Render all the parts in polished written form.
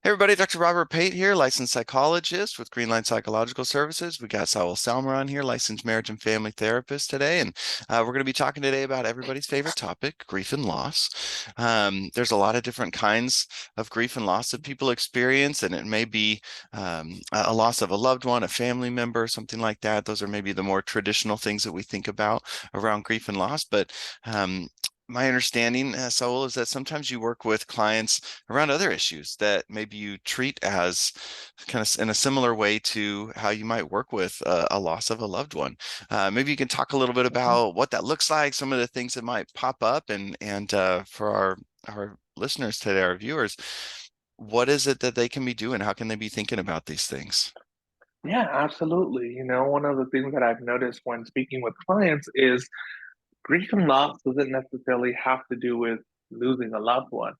Hey everybody, Dr. Robert Pate here, licensed psychologist with Greenline Psychological Services. We got Saul Salmer on here, licensed marriage and family therapist today, and we're going to be talking today about everybody's favorite topic, grief and loss. There's a lot of different kinds of grief and loss that people experience, and it may be a loss of a loved one, a family member, something like that. Those are maybe the more traditional things that we think about around grief and loss, but um, my understanding, Saul, is that sometimes you work with clients around other issues that maybe you treat as kind of in a similar way to how you might work with a loss of a loved one. Maybe you can talk a little bit Mhm. about what that looks like, some of the things that might pop up, and for our listeners today, our viewers, what is it that they can be doing? How can they be thinking about these things? Yeah, absolutely. One of the things that I've noticed when speaking with clients is grief and loss doesn't necessarily have to do with losing a loved one,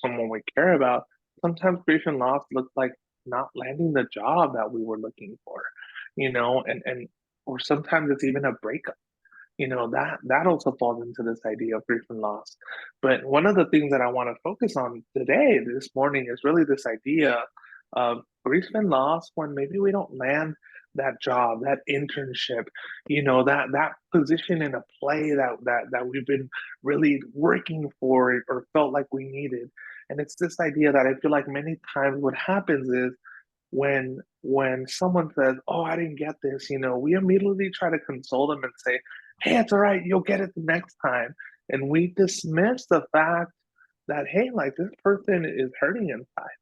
someone we care about. Sometimes grief and loss looks like not landing the job that we were looking for, and or sometimes it's even a breakup. That also falls into this idea of grief and loss. But one of the things that I want to focus on today, this morning, is really this idea of grief and loss when maybe we don't land that job, that internship, that position in a play that we've been really working for or felt like we needed. And it's this idea that I feel like many times what happens is when someone says, "Oh, I didn't get this," we immediately try to console them and say, "Hey, it's all right, you'll get it the next time." And we dismiss the fact that, hey, like this person is hurting inside,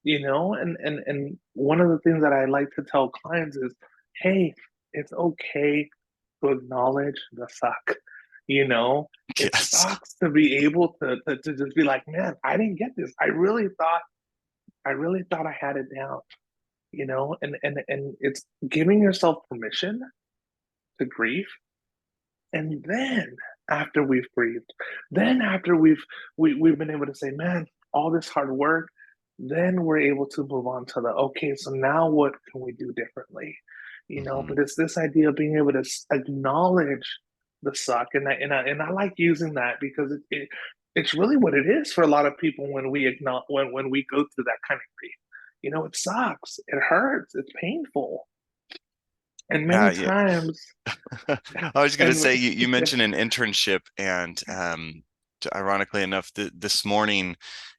and one of the things that I like to tell clients is, hey, it's okay to acknowledge the suck. You know, it Yes. sucks to be able to just be like, man, I didn't get this. I really thought I had it down, and it's giving yourself permission to grieve. And then after we've grieved, then after we've been able to say, man, all this hard work, then we're able to move on to the okay, so now what can we do differently? Mhm. But it's this idea of being able to acknowledge the suck, and I like using that because it's really what it is for a lot of people when we acknowledge when we go through that kind of grief. It sucks, it hurts, it's painful, and Yeah, many yeah. times, I was going to and say you mentioned an internship, and ironically enough, this morning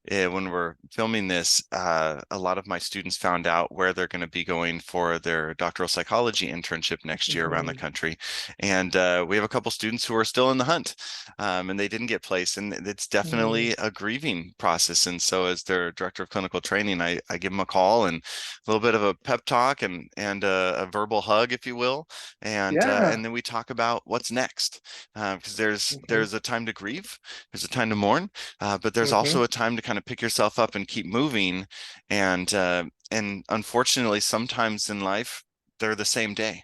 when we're filming this, a lot of my students found out where they're going to be going for their doctoral psychology internship next year around the Mhm. country, and we have a couple students who are still in the hunt, and they didn't get placed, and it's Mhm. definitely a grieving process. And so, as their director of clinical training, I give them a call and a little bit of a pep talk and a verbal hug, if you will, Yeah. and then we talk about what's next, because Mhm. there's a time to grieve, there's a time to mourn, but there's also Mhm. a time to kind of pick yourself up and keep moving, and unfortunately, sometimes in life they're the same day.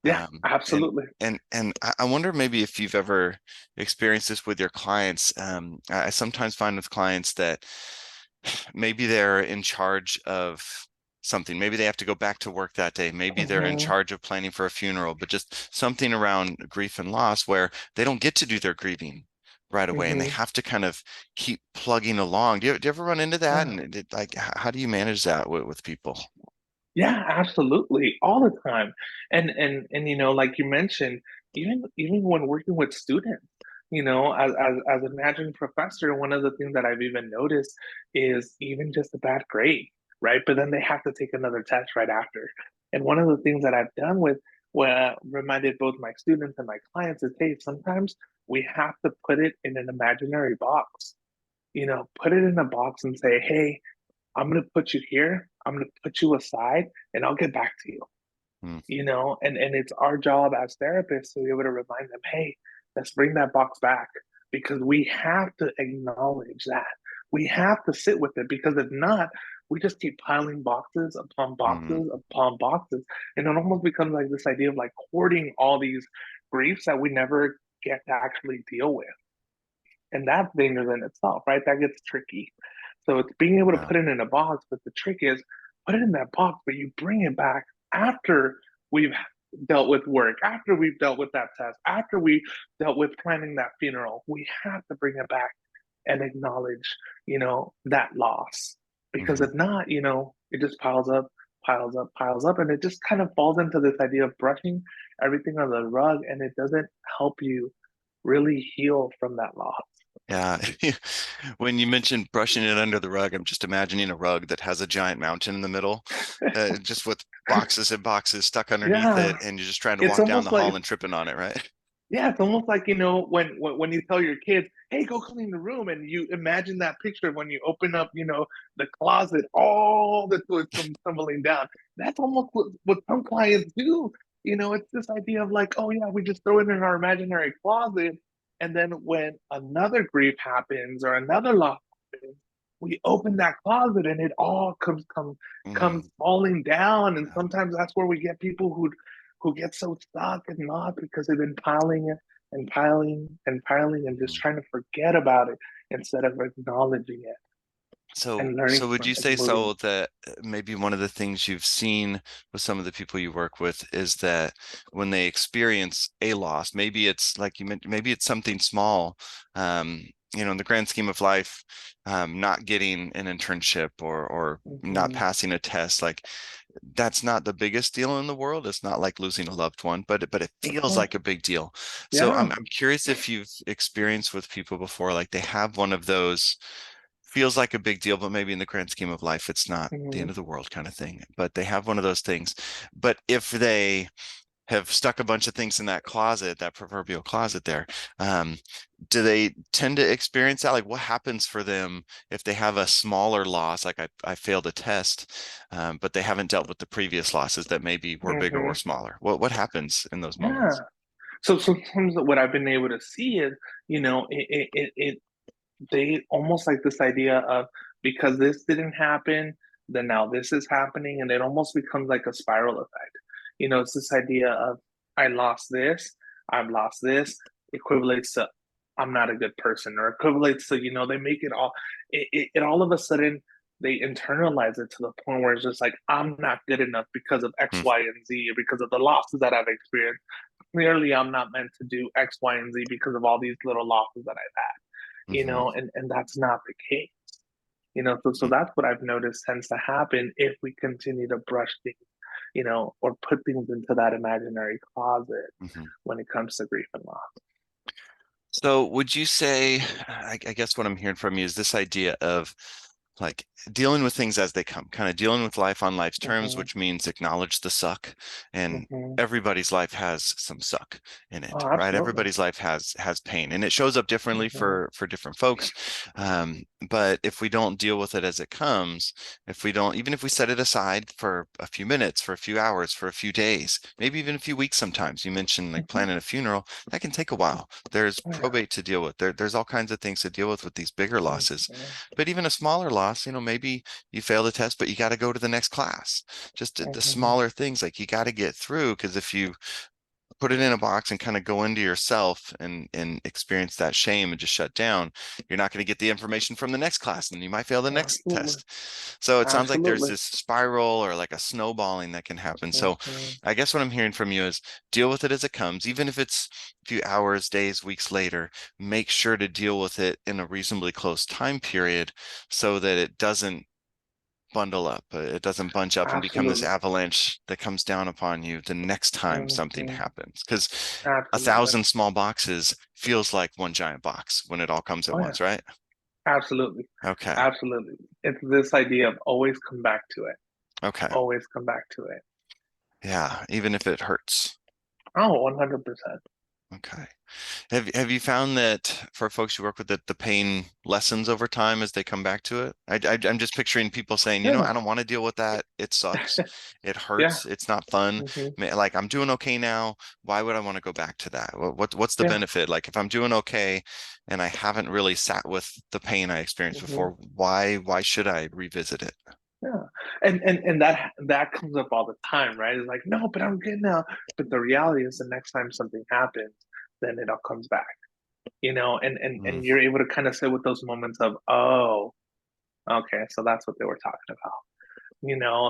Yeah, Um, and absolutely. and I wonder maybe if you've ever experienced this with your clients. I sometimes find with clients that maybe they're in charge of something. Maybe they have to go back to work that day. Maybe they're in Mhm. charge of planning for a funeral, but just something around grief and loss where they don't get to do their grieving right away and they Mhm. have to kind of keep plugging along. Do you ever run into that? Yeah. And like, how do you manage that with people? Yeah, absolutely. All the time. And like you mentioned, even when working with students, as an adjunct professor, one of the things that I've even noticed is even just a bad grade, right? But then they have to take another test right after. And one of the things that I've done with reminded both my students and my clients is, hey, sometimes we have to put it in an imaginary box. Put it in a box and say, hey, I'm going to put you here. I'm going to put you aside and I'll get back to you. Hmm. And it's our job as therapists to be able to remind them, hey, let's bring that box back because we have to acknowledge that. We have to sit with it because if not, we just keep piling boxes upon Hmm. boxes upon boxes. And it almost becomes like this idea of like hoarding all these griefs that we never get to actually deal with. And that's dangerous in itself, right? That gets tricky. So it's being able to Yeah. put it in a box, but the trick is put it in that box, but you bring it back after we've dealt with work, after we've dealt with that test, after we dealt with planning that funeral. We have to bring it back and acknowledge, that loss. Because Hmm. if not, it just piles up, piles up, piles up, and it just kind of falls into this idea of brushing everything on the rug, and it doesn't help you really heal from that loss. Yeah. When you mentioned brushing it under the rug, I'm just imagining a rug that has a giant mountain in the middle, just with boxes and boxes stuck underneath Yeah, it, and you're just trying to it's walk down the almost like hall and tripping on it, right? yeah, it's almost like when you tell your kids, "Hey, go clean the room," and you imagine that picture of when you open up, the closet, all the toys come tumbling down. That's almost what some clients do. It's this idea of like, oh yeah, we just throw it in our imaginary closet, and then when another grief happens or another loss happens, we open that closet and it all comes Mm, falling down. And yeah. sometimes that's where we get people who get so stuck and lost because they've been piling and piling and piling and just Mm. trying to forget about it instead of acknowledging it So, and learning so would from you it and say moving. so that maybe one of the things you've seen with some of the people you work with is that when they experience a loss, maybe it's like you mentioned, maybe it's something small, in the grand scheme of life, not getting an internship or not Mhm. passing a test, like that's not the biggest deal in the world. It's not like losing a loved one, but it feels Mhm. like a big deal. So Yeah. I'm curious if you've experienced with people before, like they have one of those feels like a big deal, but maybe in the grand scheme of life, it's not the end Mhm. of the world kind of thing. But they have one of those things. But if they have stuck a bunch of things in that closet, that proverbial closet there, um, do they tend to experience that? Like what happens for them if they have a smaller loss, like I failed a test, but they haven't dealt with the previous losses that maybe were bigger or Mhm. smaller? What happens in those Yeah. moments? So sometimes what I've been able to see is, they almost like this idea of because this didn't happen, then now this is happening, and it almost becomes like a spiral effect. It's this idea of I lost this, I've lost this, equates to I'm not a good person, or equates to, they make it all it all of a sudden they internalize it to the point where it's just like I'm not good enough because of X, Hmm. Y, and Z, or because of the losses that I've experienced. Clearly, I'm not meant to do X, Y, and Z because of all these little losses that I've had, Hmm. and that's not the case. So that's what I've noticed tends to happen if we continue to brush things, or put things into that imaginary closet Hmm. when it comes to grief and loss. So would you say, I guess what I'm hearing from you is this idea of like dealing with things as they come, kind of dealing with life on life's terms, Mm-hmm, which means acknowledge the suck. And mm-hmm. everybody's life has some suck in it, Oh, right? absolutely. Everybody's life has pain, and it shows up differently Mm-hmm, for different folks. But if we don't deal with it as it comes, if we don't, even if we set it aside for a few minutes, for a few hours, for a few days, maybe even a few weeks sometimes. You mentioned like mm-hmm. planning a funeral, that can take a while. There's Oh, yeah. probate to deal with. There's all kinds of things to deal with these bigger losses. Mm-hmm, But even a smaller loss, maybe you fail the test, but you got to go to the next class. Just the mm-hmm, smaller things, like you got to get through, because if you put it in a box and kind of go into yourself and experience that shame and just shut down, you're not going to get the information from the next class, and you might fail the next absolutely. test. So it sounds like there's Absolutely. this spiral or like a snowballing that can happen. So Mm-hmm, I guess what I'm hearing from you is deal with it as it comes, even if it's a few hours, days, weeks later. Make sure to deal with it in a reasonably close time period so that it doesn't bundle up. It doesn't bunch up and become this absolutely. avalanche that comes down upon you the next time something Mm-hmm, happens. Because a absolutely. thousand small boxes feels like one giant box when it all comes at Oh, yeah. once, right? Absolutely. Okay. Absolutely. It's this idea of always come back to it. Okay. Always come back to it. Yeah. Even if it hurts. Oh, 100%. Okay. Have you found that for folks you work with that the pain lessens over time as they come back to it? I'm just picturing people saying, I Yeah. don't want to deal with that. It sucks. It Yeah. hurts. It's not fun. Hmm. Like I'm doing okay now. Why would I want to go back to that? What's the Yeah. benefit? Like if I'm doing okay and I haven't really sat with the pain I experienced Hmm. before, why should I revisit it? Yeah. And that comes up all the time, right? It's like, no, but I'm good now. But the reality is the next time something happens, then it all comes back. And Mm, you're able to kind of sit with those moments of, oh, okay, so that's what they were talking about.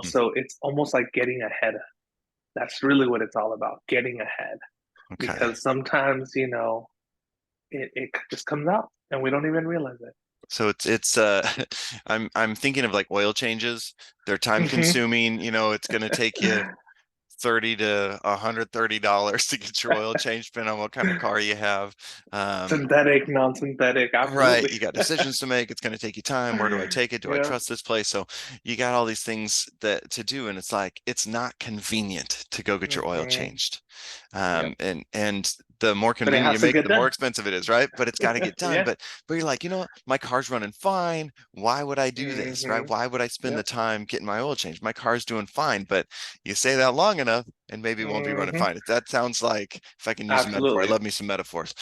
mm, So it's almost like getting ahead. That's really what it's all about, getting ahead. okay. Because sometimes, it just comes out and we don't even realize it. So it's I'm thinking of like oil changes. They're time Hmm. consuming, it's going to take you 30 to $130 to get your oil changed, depending on what kind of car you have. Um, Synthetic, non-synthetic, right, absolutely. you got decisions to make. It's going to take you time. Where do I take it? Do I Yeah. trust this place? So you got all these things that to do, and it's like it's not convenient to go get your oil Hmm. changed. Yep. And the more But it convenient you has to make it, get the more done. expensive it is, right? But it's got to get done. Yeah. But you're like, my car's running fine. Why would I do this, right? Hmm. Why would I spend the Yep. time getting my oil changed? My car's doing fine. But you say that long enough, and maybe it won't be running Hmm. fine. That sounds like, if I can use a metaphor, I Absolutely. love me some metaphors.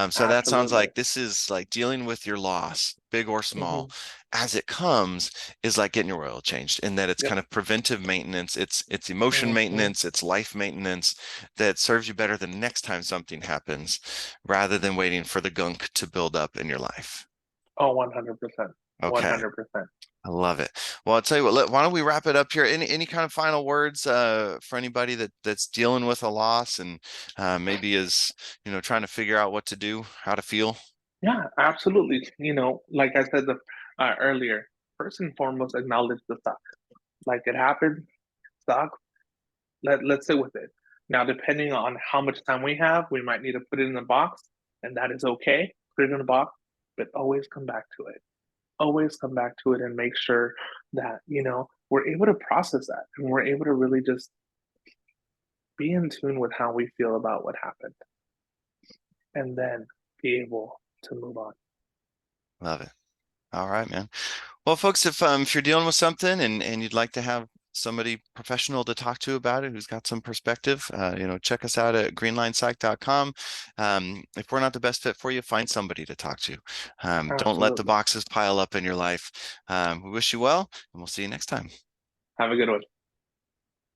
So that sounds Absolutely. like this is like dealing with your loss, big or small, Hmm. as it comes, is like getting your oil changed, in that it's kind Yep. of preventive maintenance. It's emotion Hmm. maintenance, it's life maintenance that serves you better the next time something happens, rather than waiting for the gunk to build up in your life. Oh, 100%. Okay. 100%. I love it. Well, I'll tell you what, why don't we wrap it up here? Any kind of final words for anybody that's dealing with a loss and maybe is, trying to figure out what to do, how to feel? Yeah, absolutely. Like I said earlier, first and foremost, acknowledge the suck. Like it happened, suck. Let's sit with it. Now, depending on how much time we have, we might need to put it in a box, and that is okay. Put it in a box, but always come back to it. Always come back to it and make sure that, we're able to process that and we're able to really just be in tune with how we feel about what happened and then be able to move on. Love it. All right, man. Well, folks, if you're dealing with something and you'd like to have somebody professional to talk to about it who's got some perspective, check us out at greenlinepsych.com. If we're not the best fit for you, find somebody to talk to. Don't let the Absolutely. boxes pile up in your life. We wish you well, and we'll see you next time. Have a good one.